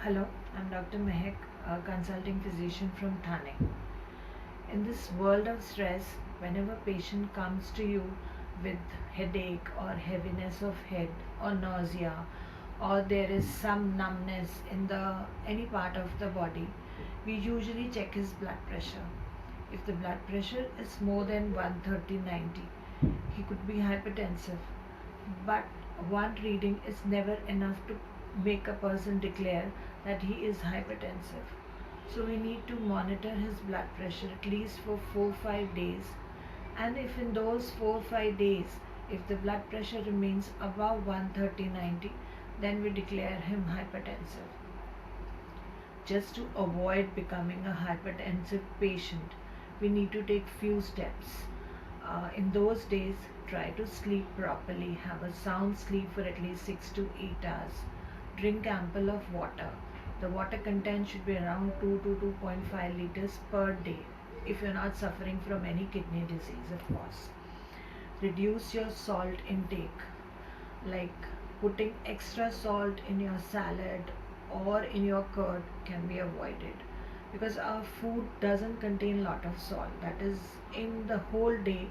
Hello, I'm Dr. Mehak, a consulting physician from Thane. In this world of stress, whenever patient comes to you with headache or heaviness of head or nausea or there is some numbness in the any part of the body, we usually check his blood pressure. If the blood pressure is more than 130/90, he could be hypertensive. But one reading is never enough to make a person declare that he is hypertensive. So we need to monitor his blood pressure at least for 4-5 days. And if in those 4-5 days, if the blood pressure remains above 130/90, then we declare him hypertensive. Just to avoid becoming a hypertensive patient, we need to take few steps. In those days, try to sleep properly, have a sound sleep for at least 6 to 8 hours. Drink ample of water. The water content should be around 2 to 2.5 liters per day if you're not suffering from any kidney disease, of course. Reduce your salt intake, like putting extra salt in your salad or in your curd can be avoided, because our food doesn't contain a lot of salt. That is, in the whole day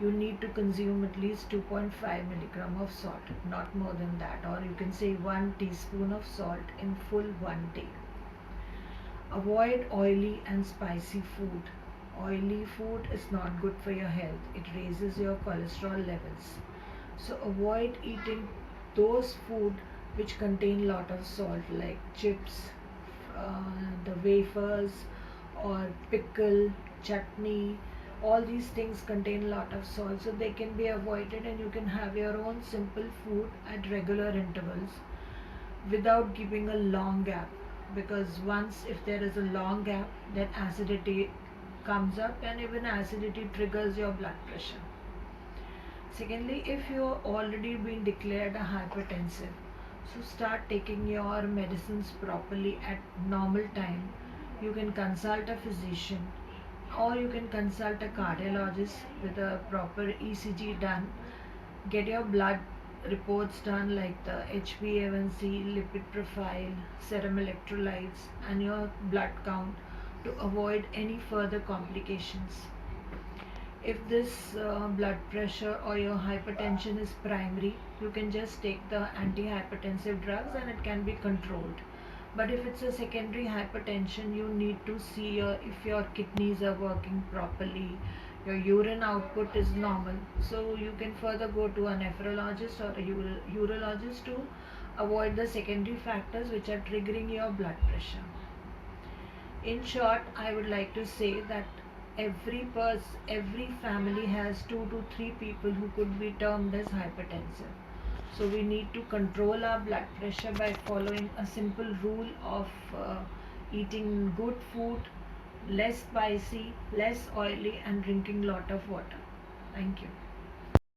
you need to consume at least 2.5 milligram of salt, not more than that, or you can say 1 teaspoon of salt in full one day. Avoid oily and spicy food. Oily food is not good for your health. It raises your cholesterol levels. So avoid eating those food which contain lot of salt, like chips, the wafers, or pickle, chutney. All these things contain lot of salt, so they can be avoided, and you can have your own simple food at regular intervals without giving a long gap, because once if there is a long gap, then acidity comes up, and even acidity triggers your blood pressure. Secondly, if you already been declared a hypertensive, so start taking your medicines properly at normal time. You can consult a physician, or you can consult a cardiologist with a proper ECG done. Get your blood reports done, like the HbA1c, lipid profile, serum electrolytes, and your blood count, to avoid any further complications. If this blood pressure or your hypertension is primary, you can just take the antihypertensive drugs and it can be controlled. But if it's a secondary hypertension, you need to see if your kidneys are working properly, your urine output is normal. So you can further go to a nephrologist or a urologist to avoid the secondary factors which are triggering your blood pressure. In short, I would like to say that every family has 2 to 3 people who could be termed as hypertensive. So we need to control our blood pressure by following a simple rule of eating good food, less spicy, less oily, and drinking lot of water. Thank you.